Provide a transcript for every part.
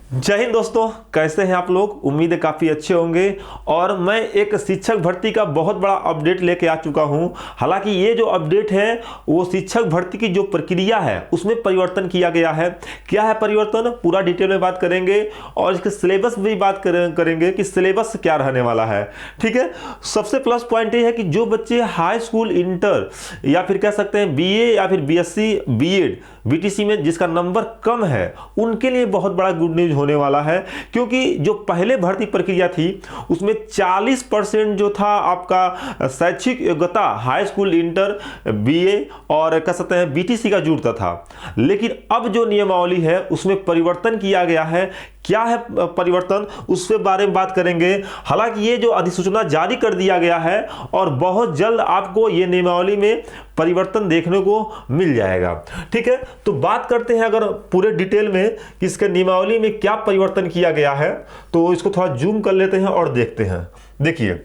जय हिंद दोस्तों, कैसे हैं आप लोग। उम्मीद है काफ़ी अच्छे होंगे। और मैं एक शिक्षक भर्ती का बहुत बड़ा अपडेट लेके आ चुका हूं। हालांकि ये जो अपडेट है वो शिक्षक भर्ती की जो प्रक्रिया है उसमें परिवर्तन किया गया है। क्या है परिवर्तन, पूरा डिटेल में बात करेंगे और इसके सिलेबस भी बात करेंगे कि सिलेबस क्या रहने वाला है। ठीक है, सबसे प्लस पॉइंट ये है कि जो बच्चे हाई स्कूल, इंटर या फिर कह सकते हैं बीए या फिर बीएससी, बीएड, बीटीसी में जिसका नंबर कम है उनके लिए बहुत बड़ा गुड न्यूज होने वाला है। क्योंकि जो पहले भर्ती प्रक्रिया थी उसमें 40% जो था आपका शैक्षिक योग्यता हाई स्कूल, इंटर, बीए और कह सकते हैं बीटीसी का जुड़ता था। लेकिन अब जो नियमावली है उसमें परिवर्तन किया गया है। क्या है परिवर्तन, उसके बारे में बात करेंगे। हालांकि ये जो अधिसूचना जारी कर दिया गया है और बहुत जल्द आपको ये नियमावली में परिवर्तन देखने को मिल जाएगा। ठीक है, तो बात करते हैं अगर पूरे डिटेल में कि इसके नियमावली में क्या परिवर्तन किया गया है, तो इसको थोड़ा जूम कर लेते हैं और देखते हैं। देखिए,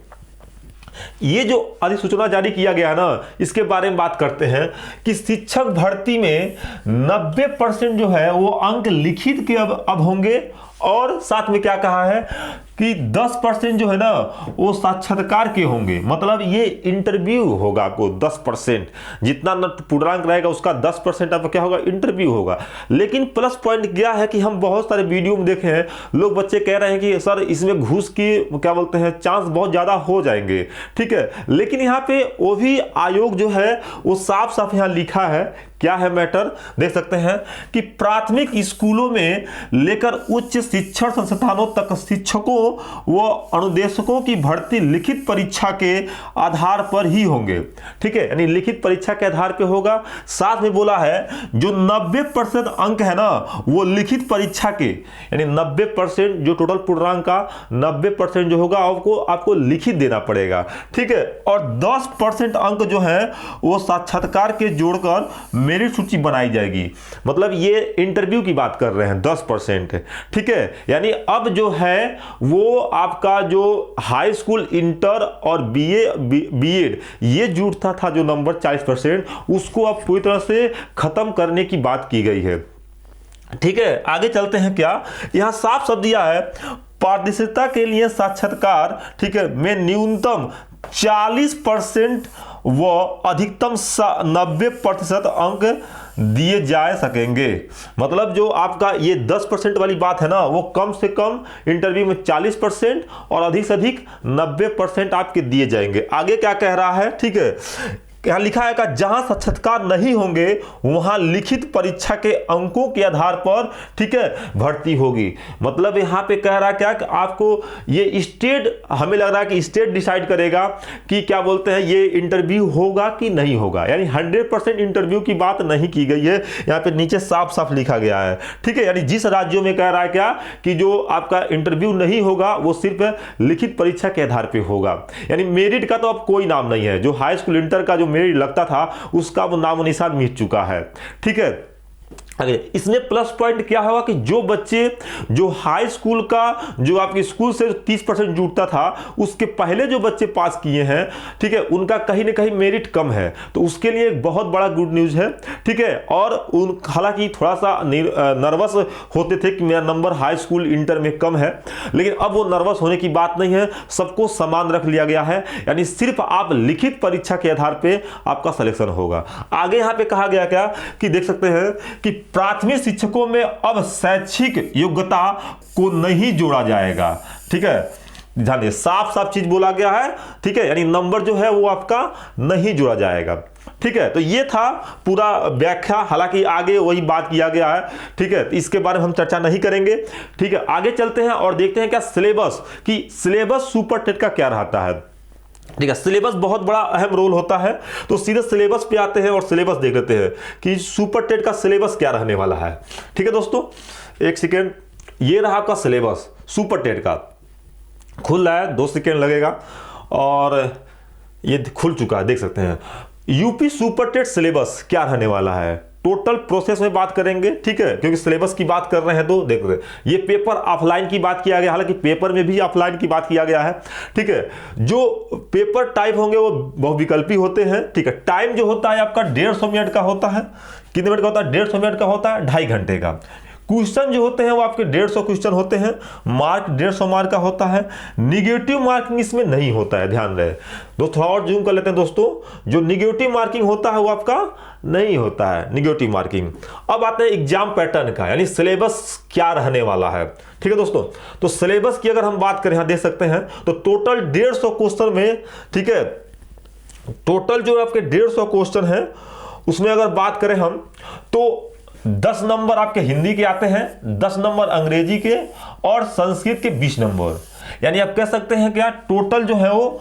ये जो अधिसूचना जारी किया गया है ना, इसके बारे में बात करते हैं कि शिक्षक भर्ती में 90% जो है वो अंक लिखित के अब होंगे। और साथ में क्या कहा है कि 10% जो है ना वो साक्षात्कार के होंगे। मतलब ये इंटरव्यू होगा आपको 10%, जितना पूर्णांक रहेगा उसका 10% आपका क्या होगा, इंटरव्यू होगा। लेकिन प्लस पॉइंट क्या है कि हम बहुत सारे वीडियो में देखे हैं, लोग बच्चे कह रहे हैं कि सर इसमें घूस की क्या बोलते हैं चांस बहुत ज़्यादा हो जाएंगे। ठीक है, लेकिन यहाँ पे वो भी आयोग जो है वो साफ साफ यहाँ लिखा है। क्या है मैटर, देख सकते हैं कि प्राथमिक स्कूलों में लेकर उच्च शिक्षण संस्थानों तक शिक्षकों व अनुदेशकों की भर्ती लिखित परीक्षा के आधार पर ही होंगे। ठीक है, यानी लिखित परीक्षा के आधार पर होगा। साथ में बोला है जो 90% अंक है ना वो लिखित परीक्षा के, यानी 90% जो टोटल पूर्णांक का 90% जो होगा आपको लिखित देना पड़ेगा। ठीक है, और 10% अंक जो है वो साक्षात्कार के जोड़कर मेरिट सूची बनाई जाएगी। मतलब ये इंटरव्यू की बात कर रहे हैं 10%। ठीक है, यानी अब जो है वो आपका जो हाई स्कूल, इंटर और बीए, बीएड ये जुड़ता था जो नंबर 40%, उसको अब पूरी तरह से खत्म करने की बात की गई है। ठीक है, आगे चलते हैं। क्या यहां साफ शब्द दिया है, पारदर्शिता के लिए साक्षात्कार, ठीक है, में न्यूनतम 40% व अधिकतम 90% अंक दिए जा सकेंगे। मतलब जो आपका ये 10% वाली बात है ना वो कम से कम इंटरव्यू में 40% और अधिक से अधिक 90% आपके दिए जाएंगे। आगे क्या कह रहा है, ठीक है, यहां लिखा है कि जहां साक्षात्कार नहीं होंगे वहां लिखित परीक्षा के अंकों के आधार पर, ठीक है, भर्ती होगी। मतलब यहां पे कह रहा है क्या कि आपको ये स्टेट, हमें लग रहा है कि स्टेट डिसाइड करेगा कि क्या बोलते हैं ये इंटरव्यू होगा कि नहीं होगा। यानी 100% इंटरव्यू की बात नहीं की गई है, यहां पे नीचे साफ साफ लिखा गया है। ठीक है, यानी जिस राज्यों में कह रहा है क्या कि जो आपका इंटरव्यू नहीं होगा वो सिर्फ लिखित परीक्षा के आधार पर होगा। यानी मेरिट का तो अब कोई नाम नहीं है। जो हाई स्कूल, इंटर का जो मेरिट लगता था उसका वो नाम निशान मिट चुका है। ठीक है, इसमें प्लस पॉइंट क्या होगा कि जो बच्चे जो हाई स्कूल का जो आपके स्कूल से 30% जुड़ता था उसके पहले जो बच्चे पास किए हैं, ठीक है, उनका कहीं ना कहीं मेरिट कम है, तो उसके लिए एक बहुत बड़ा गुड न्यूज है। ठीक है, और उन हालांकि थोड़ा सा नर्वस होते थे कि मेरा नंबर हाई स्कूल, इंटर में कम है, लेकिन अब वो नर्वस होने की बात नहीं है, सबको समान रख लिया गया है। यानी सिर्फ आप लिखित परीक्षा के आधार पर आपका सिलेक्शन होगा। आगे यहां पर कहा गया क्या कि देख सकते हैं कि प्राथमिक शिक्षकों में अब शैक्षिक योग्यता को नहीं जोड़ा जाएगा। ठीक है, ध्यान दिए, साफ साफ चीज बोला गया है। ठीक है, यानी नंबर जो है वो आपका नहीं जोड़ा जाएगा। ठीक है, तो ये था पूरा व्याख्या। हालांकि आगे वही बात किया गया है। ठीक है, इसके बारे में हम चर्चा नहीं करेंगे। ठीक है, आगे चलते हैं और देखते हैं क्या सिलेबस, कि सिलेबस सुपर टेट का क्या रहता है। ठीक है, सिलेबस बहुत बड़ा अहम रोल होता है, तो सीधे सिलेबस पे आते हैं और सिलेबस देख लेते हैं कि सुपर टेट का सिलेबस क्या रहने वाला है। ठीक है दोस्तों, एक सेकेंड, ये रहा आपका सिलेबस सुपर टेट का। खुल रहा है, 2 सेकेंड लगेगा और ये खुल चुका है, देख सकते हैं। यूपी सुपर टेट सिलेबस क्या रहने वाला है, टोटल प्रोसेस में बात करेंगे। ठीक है, क्योंकि सिलेबस की बात कर रहे हैं तो देख रहे हैं ये पेपर ऑफलाइन की बात किया गया, हालांकि पेपर में भी ऑफलाइन की बात किया गया है। ठीक है, जो पेपर टाइप होंगे वो बहुविकल्पी होते हैं। ठीक है, टाइम जो होता है आपका 150 मिनट का होता है। कितने मिनट का होता है, 150 मिनट का होता है, 2.5 घंटे का। क्वेश्चन जो होते हैं वो आपके 150 क्वेश्चन होते हैं, मार्क 150 मार्क का होता है। निगेटिव मार्किंग इसमें नहीं होता है, ध्यान रहे दोस्तों। थोड़ा और जूम कर लेते हैं दोस्तों। जो निगेटिव मार्किंग होता है वो आपका नहीं होता है, निगेटिव मार्किंग। अब आते हैं एग्जाम पैटर्न का, यानी सिलेबस क्या रहने वाला है। ठीक है दोस्तों, तो सिलेबस की अगर हम बात करें, यहां देख सकते हैं तो टोटल 150 क्वेश्चन में, ठीक है, टोटल जो आपके 150 क्वेश्चन है उसमें अगर बात करें हम तो 10 नंबर आपके हिंदी के आते हैं, 10 नंबर अंग्रेजी के और संस्कृत के 20 नंबर। यानी आप कह सकते हैं कि यार टोटल जो है वो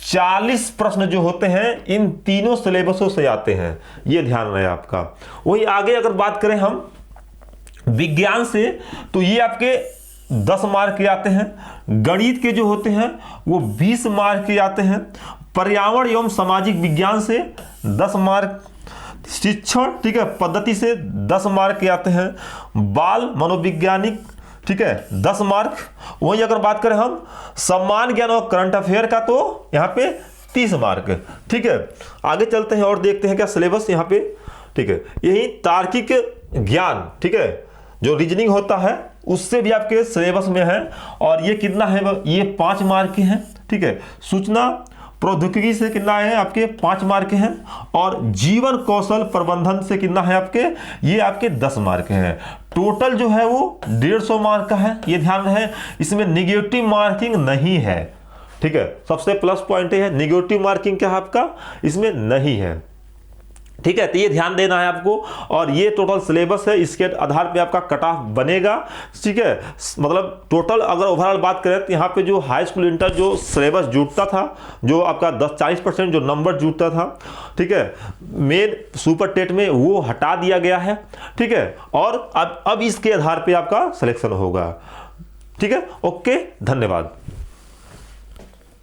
40 प्रश्न जो होते हैं इन तीनों सिलेबसों से आते हैं, ये ध्यान रहे आपका। वही आगे अगर बात करें हम विज्ञान से, तो ये आपके 10 मार्क के आते हैं। गणित के जो होते हैं वो 20 मार्क के आते हैं। पर्यावरण एवं सामाजिक विज्ञान से 10 मार्क, शिक्षण, ठीक है, पद्धति से 10 मार्क के आते हैं। बाल मनोवैज्ञानिक, ठीक है, 10 मार्क। वहीं अगर बात करें हम सम्मान ज्ञान और करंट अफेयर का, तो यहाँ पे 30 मार्क। ठीक है, आगे चलते हैं और देखते हैं क्या सिलेबस यहाँ पे। ठीक है, यही तार्किक ज्ञान, ठीक है, जो रीजनिंग होता है उससे भी आपके सिलेबस में है, और ये कितना है, ये 5 मार्क के हैं। ठीक है, सूचना प्रौद्योगिकी से कितना है आपके 5 मार्क हैं, और जीवन कौशल प्रबंधन से कितना है आपके, ये आपके 10 मार्क हैं। टोटल जो है वो 150 मार्क का है, ये ध्यान रहे। इसमें निगेटिव मार्किंग नहीं है। ठीक है, सबसे प्लस पॉइंट है निगेटिव मार्किंग क्या है आपका इसमें नहीं है। ठीक है, तो ये ध्यान देना है आपको। और ये टोटल सिलेबस है, इसके आधार पे आपका कट ऑफ बनेगा। ठीक है, मतलब टोटल अगर ओवरऑल बात करें तो यहाँ पे जो हाई स्कूल इंटर जो सिलेबस जुटता था, जो आपका 10-40% जो नंबर जुटता था, ठीक है, मेन सुपर टेट में वो हटा दिया गया है। ठीक है, और अब इसके आधार पे आपका सिलेक्शन होगा। ठीक है, ओके, धन्यवाद।